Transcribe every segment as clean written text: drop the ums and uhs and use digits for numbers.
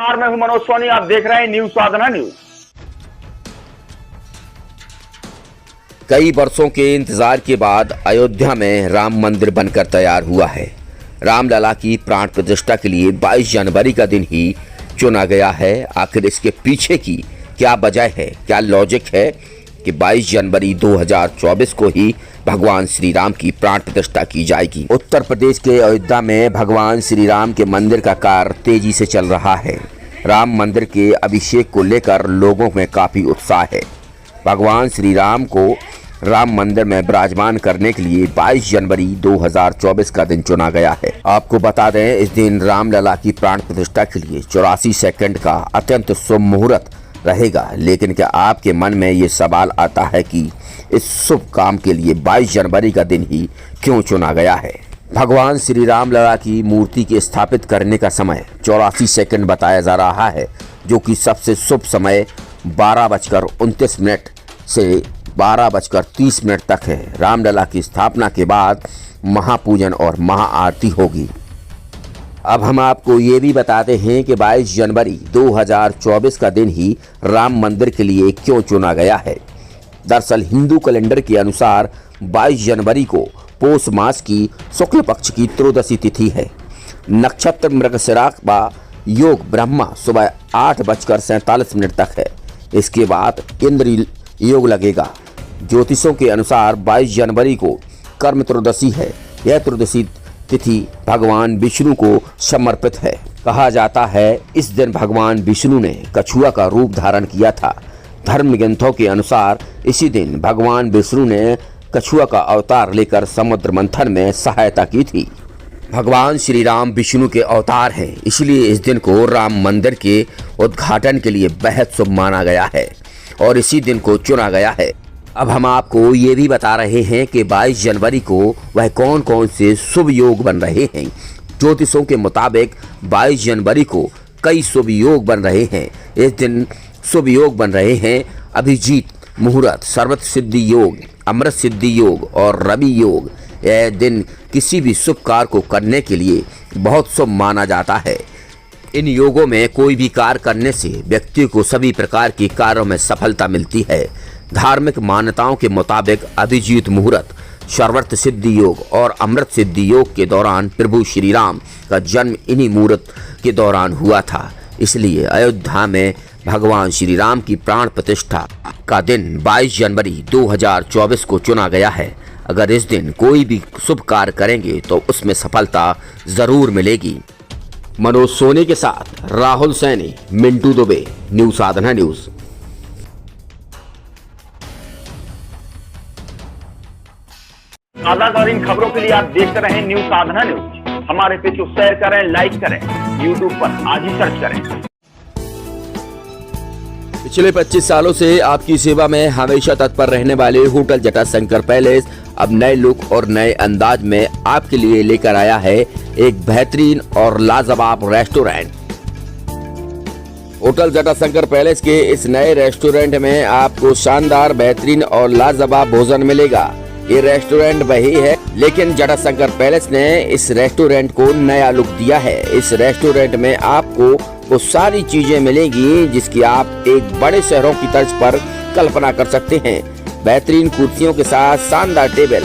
नमस्कार, मैं हूं मनोज सोनी। आप देख रहे हैं न्यूज साधना न्यूज। कई वर्षों के इंतजार के बाद अयोध्या में राम मंदिर बनकर तैयार हुआ है। रामलला की प्राण प्रतिष्ठा के लिए 22 जनवरी का दिन ही चुना गया है। आखिर इसके पीछे की क्या वजह है, क्या लॉजिक है कि 22 जनवरी 2024 को ही भगवान श्री राम की प्राण प्रतिष्ठा की जाएगी। उत्तर प्रदेश के अयोध्या में भगवान श्री राम के मंदिर का कार्य तेजी से चल रहा है। राम मंदिर के अभिषेक को लेकर लोगों में काफी उत्साह है। भगवान श्री राम को राम मंदिर में विराजमान करने के लिए 22 जनवरी 2024 का दिन चुना गया है। आपको बता दें, इस दिन रामलला की प्राण प्रतिष्ठा के लिए 84 सेकंड का अत्यंत शुभ मुहूर्त रहेगा। लेकिन क्या आपके मन में ये सवाल आता है कि इस शुभ काम के लिए 22 जनवरी का दिन ही क्यों चुना गया है? भगवान श्री रामलला की मूर्ति के स्थापित करने का समय 84 सेकंड बताया जा रहा है, जो कि सबसे शुभ समय 12:29 से 12:30 तक है। रामलला की स्थापना के बाद महापूजन और महाआरती होगी। अब हम आपको ये भी बताते हैं कि 22 जनवरी 2024 का दिन ही राम मंदिर के लिए क्यों चुना गया है। दरअसल हिंदू कैलेंडर के अनुसार 22 जनवरी को पौष मास की शुक्ल पक्ष की त्रयोदशी तिथि है। नक्षत्र मृगशिरा व योग ब्रह्मा सुबह 8:47 तक है। इसके बाद इंद्र योग लगेगा। ज्योतिषों के अनुसार 22 जनवरी को कर्म त्रयोदशी है। यह त्रयोदशी तिथि भगवान विष्णु को समर्पित है। कहा जाता है इस दिन भगवान विष्णु ने कछुआ का रूप धारण किया था। धर्म ग्रंथों के अनुसार इसी दिन भगवान विष्णु ने कछुआ का अवतार लेकर समुद्र मंथन में सहायता की थी। भगवान श्री राम विष्णु के अवतार हैं, इसलिए इस दिन को राम मंदिर के उद्घाटन के लिए बेहद शुभ माना गया है और इसी दिन को चुना गया है। अब हम आपको ये भी बता रहे हैं कि 22 जनवरी को वह कौन कौन से शुभ योग बन रहे हैं। ज्योतिषों के मुताबिक 22 जनवरी को कई शुभ योग बन रहे हैं। इस दिन शुभ योग बन रहे हैं अभिजीत मुहूर्त, सर्वत्र सिद्धि योग, अमृत सिद्धि योग और रवि योग। यह दिन किसी भी शुभ कार्य को करने के लिए बहुत शुभ माना जाता है। इन योगों में कोई भी कार्य करने से व्यक्ति को सभी प्रकार के कार्यों में सफलता मिलती है। धार्मिक मान्यताओं के मुताबिक अभिजीत मुहूर्त, सर्वत्र सिद्धि योग और अमृत सिद्धि योग के दौरान प्रभु श्री राम का जन्म इन्हीं मुहूर्त के दौरान हुआ था। इसलिए अयोध्या में भगवान श्री राम की प्राण प्रतिष्ठा का दिन 22 जनवरी 2024 को चुना गया है। अगर इस दिन कोई भी शुभ कार्य करेंगे तो उसमें सफलता जरूर मिलेगी। मनोज सोनी के साथ राहुल सैनी, मिंटू दुबे, न्यूज साधना न्यूज। ताज़ा खबरों के लिए आप देखते रहें न्यूज साधना न्यूज। हमारे पेज को शेयर करें, लाइक करें, यूट्यूब पर आज ही सर्च करें। पिछले 25 सालों से आपकी सेवा में हमेशा तत्पर रहने वाले होटल जटाशंकर पैलेस अब नए लुक और नए अंदाज में आपके लिए लेकर आया है एक बेहतरीन और लाजवाब रेस्टोरेंट। होटल जटाशंकर पैलेस के इस नए रेस्टोरेंट में आपको शानदार, बेहतरीन और लाजवाब भोजन मिलेगा। ये रेस्टोरेंट वही है, लेकिन जटाशंकर पैलेस ने इस रेस्टोरेंट को नया लुक दिया है। इस रेस्टोरेंट में आपको वो सारी चीजें मिलेंगी जिसकी आप एक बड़े शहरों की तर्ज पर कल्पना कर सकते हैं। बेहतरीन कुर्सियों के साथ शानदार टेबल,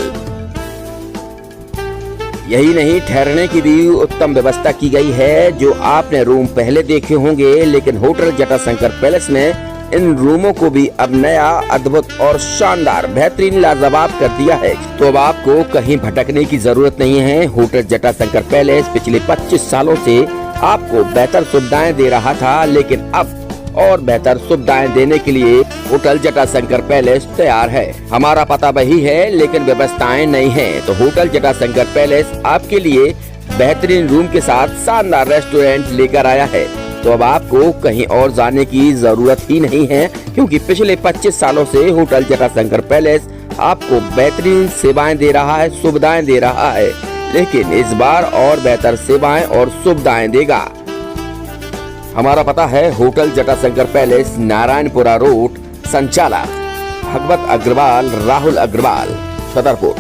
यही नहीं, ठहरने की भी उत्तम व्यवस्था की गई है। जो आपने रूम पहले देखे होंगे, लेकिन होटल जटाशंकर पैलेस में इन रूमों को भी अब नया, अद्भुत और शानदार, बेहतरीन, लाजवाब कर दिया है। तो अब आपको कहीं भटकने की जरूरत नहीं है। होटल जटाशंकर पैलेस पिछले 25 सालों से आपको बेहतर सुविधाएं दे रहा था, लेकिन अब और बेहतर सुविधाएं देने के लिए होटल जटाशंकर पैलेस तैयार है। हमारा पता वही है, लेकिन व्यवस्थाएं नहीं है। तो होटल जटाशंकर पैलेस आपके लिए बेहतरीन रूम के साथ शानदार रेस्टोरेंट लेकर आया है। तो अब आपको कहीं और जाने की जरूरत ही नहीं है, क्योंकि पिछले 25 सालों से होटल जटाशंकर पैलेस आपको बेहतरीन सेवाएं दे रहा है, सुविधाएं दे रहा है, लेकिन इस बार और बेहतर सेवाएं और सुविधाएं देगा। हमारा पता है hotel Jatashankar palace, Narayanpura road, संचालक भगवत अग्रवाल, राहुल अग्रवाल, छतरपुर।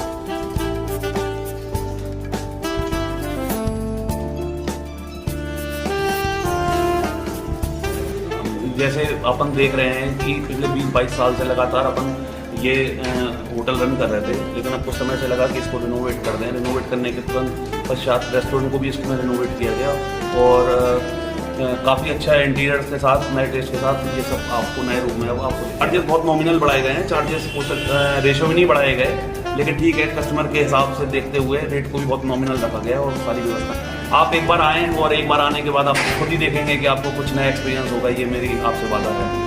जैसे अपन देख रहे हैं कि पिछले 20-22 साल से लगातार अपन ये होटल रन कर रहे थे, लेकिन अब कुछ समय से लगा कि इसको रिनोवेट कर दें। रिनोवेट करने के तुरंत पश्चात रेस्टोरेंट को भी इसमें रिनोवेट किया गया और काफ़ी अच्छा इंटीरियर के साथ, नए टेस्ट के साथ ये सब आपको नए रूम में आपको चार्जेस बहुत नॉमिनल बढ़ाए गए हैं। चार्जेस रेशो में नहीं बढ़ाए गए, लेकिन ठीक है, कस्टमर के हिसाब से देखते हुए रेट को भी बहुत नॉमिनल रखा गया और सारी व्यवस्था। आप एक बार आएँ और एक बार आने के बाद आप खुद ही देखेंगे कि आपको कुछ नया एक्सपीरियंस होगा, ये मेरी आपसे वादा है।